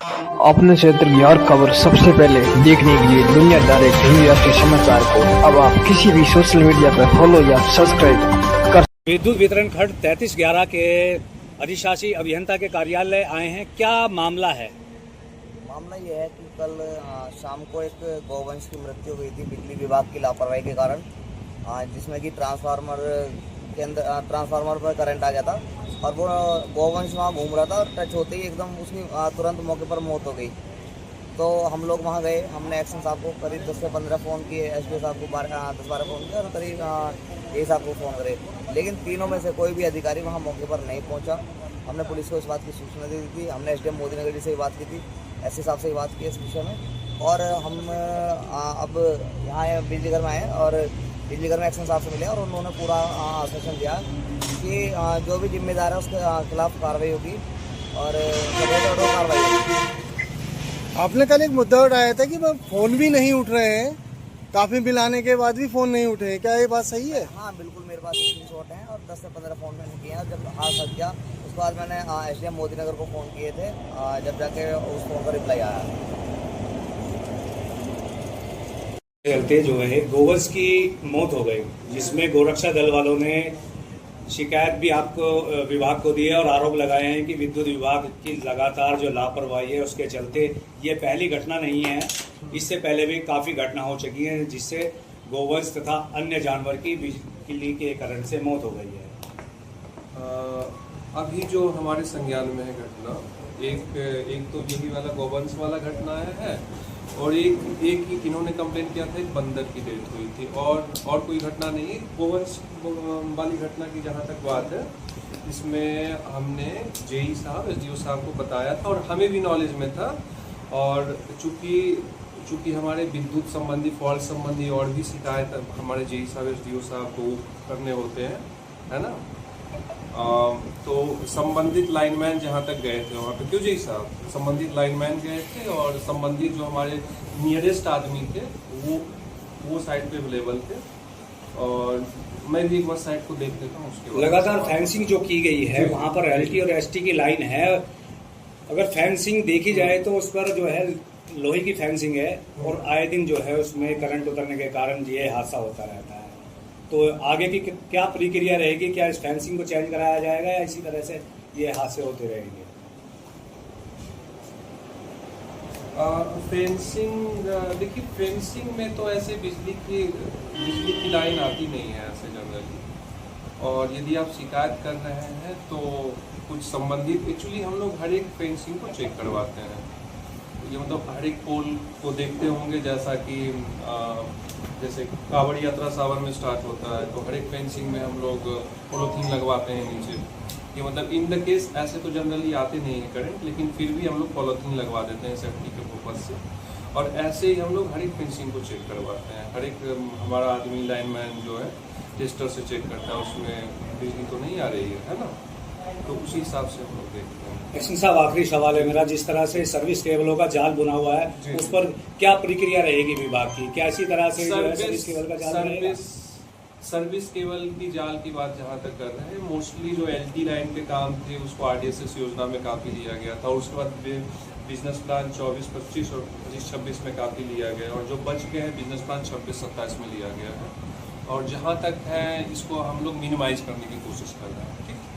अपने क्षेत्र की हर खबर सबसे पहले देखने के लिए दुनिया डायरेक्ट हिंदी राष्ट्रीय समाचार को अब आप किसी भी सोशल मीडिया पर फॉलो या सब्सक्राइब कर। विद्युत वितरण खंड 3311 के अधिशासी अभियंता के कार्यालय आए हैं। क्या मामला है? मामला ये है कि कल शाम को एक गौवंश की मृत्यु हुई थी बिजली विभाग की लापरवाही के कारण, जिसमें कि ट्रांसफार्मर पर करंट आ गया था और वो गौवंश वहाँ घूम रहा था और टच होते ही एकदम उसकी तुरंत मौके पर मौत हो गई। तो हम लोग वहाँ गए, हमने एक्शन साहब को करीब 10 से 15 फ़ोन किए, एसपी साहब को 10-12 फ़ोन किए और करीब ए साहब को फ़ोन करे, लेकिन तीनों में से कोई भी अधिकारी वहाँ मौके पर नहीं पहुँचा। हमने पुलिस को इस बात की सूचना दी थी, हमने एसडीएम मोदी नगर जी से भी बात की थी, एसपी साहब से भी बात की इस विषय में, और हम अब यहाँ बिजली घर में आए और बिजली घर में एक्शन साहब से मिले और उन्होंने पूरा आश्वासन दिया कि जो भी जिम्मेदार है उसके खिलाफ कार्रवाई होगी और कार्रवाई होगी। आपने कल एक मुद्दा उठाया था कि फोन भी नहीं उठ रहे हैं, काफी बिल आने के बाद भी फोन नहीं उठे हैं, क्या ये बात सही है? हाँ बिल्कुल, मेरे पास स्क्रीनशॉट हैं और 10 से 15 फ़ोन मैंने किए हैं। जब हाथ हट गया उसके बाद मैंने एसडीएम मोदी नगर को फ़ोन किए थे, जब जाके उस फ़ोन का रिप्लाई आया। चलते जो है गोवंश की मौत हो गई, जिसमें गोरक्षा दल वालों ने शिकायत भी आपको विभाग को दी है और आरोप लगाए हैं कि विद्युत विभाग की लगातार जो लापरवाही है उसके चलते ये पहली घटना नहीं है, इससे पहले भी काफ़ी घटना हो चुकी है जिससे गोवंश तथा अन्य जानवर की बिजली के करंट से मौत हो गई है। अभी जो हमारे संज्ञान में है घटना, एक तो यही वाला गोवंश वाला घटना है और एक ही इन्होंने कंप्लेन किया था, एक बंदर की डेथ हुई थी और कोई घटना नहीं है। गोवंश वाली घटना की जहाँ तक बात है, इसमें हमने जेई साहब एसडीओ साहब को बताया था और हमें भी नॉलेज में था, और चूँकि हमारे विद्युत संबंधी फॉल्ट संबंधी और भी शिकायत हमारे जेई साहब एसडीओ साहब को करने होते हैं, है ना। तो संबंधित लाइनमैन जहाँ तक गए थे वहाँ पे, क्यों जी साहब, संबंधित लाइनमैन गए थे और संबंधित जो हमारे नियरेस्ट आदमी थे वो साइट पे अवेलेबल थे, और मैं भी एक बार साइट को देख लेता हूँ। उसके लगातार फेंसिंग जो की गई है वहाँ पर एलटी और एसटी की लाइन है, अगर फेंसिंग देखी जाए तो उस पर जो है लोहे की फेंसिंग है और आए दिन जो है उसमें करंट उतरने के कारण ये हादसा होता रहता है। तो आगे की क्या प्रक्रिया रहेगी? क्या इस फेंसिंग को चेंज कराया जाएगा या इसी तरह से ये हादसे होते रहेंगे? फेंसिंग, देखिए फेंसिंग में तो ऐसे बिजली की लाइन आती नहीं है ऐसे जनरली, और यदि आप शिकायत कर रहे हैं तो कुछ संबंधित, एक्चुअली हम लोग हर एक फेंसिंग को चेक करवाते हैं। ये मतलब हर एक पोल को देखते होंगे, जैसा कि जैसे कावड़ यात्रा सावन में स्टार्ट होता है तो हर एक फेंसिंग में हम लोग पॉलीथीन लगवाते हैं नीचे। ये मतलब इन द केस ऐसे तो जनरली आते नहीं है करंट, लेकिन फिर भी हम लोग पॉलीथीन लगवा देते हैं सेफ्टी के पर्पज से, और ऐसे ही हम लोग हर एक फेंसिंग को चेक करवाते हैं। हर एक हमारा आदमी लाइनमैन जो है टेस्टर से चेक करता है उसमें बिजली तो नहीं आ रही है ना, तो उसी हिसाब से हम लोग देखते हैं। एक्शन साहब, आखिरी सवाल है मेरा, जिस तरह से सर्विस केबलों का जाल बुना हुआ है उस पर क्या प्रक्रिया रहेगी विभाग की? क्या इसी तरह से सर्विस केबल का जाल रहेगा? सर्विस केबल की जाल की बात जहाँ तक कर रहे हैं, मोस्टली जो एलटी लाइन के काम थे उसको आरडीएसएस योजना में काफ़ी लिया गया था, और उसके बाद बिजनेस प्लान 24-25 और 25-26 में काफ़ी लिया गया, और जो बच गए हैं बिजनेस प्लान 26-27 में लिया गया है, और जहाँ तक है इसको हम लोग मिनिमाइज करने की कोशिश कर रहे हैं। ठीक है।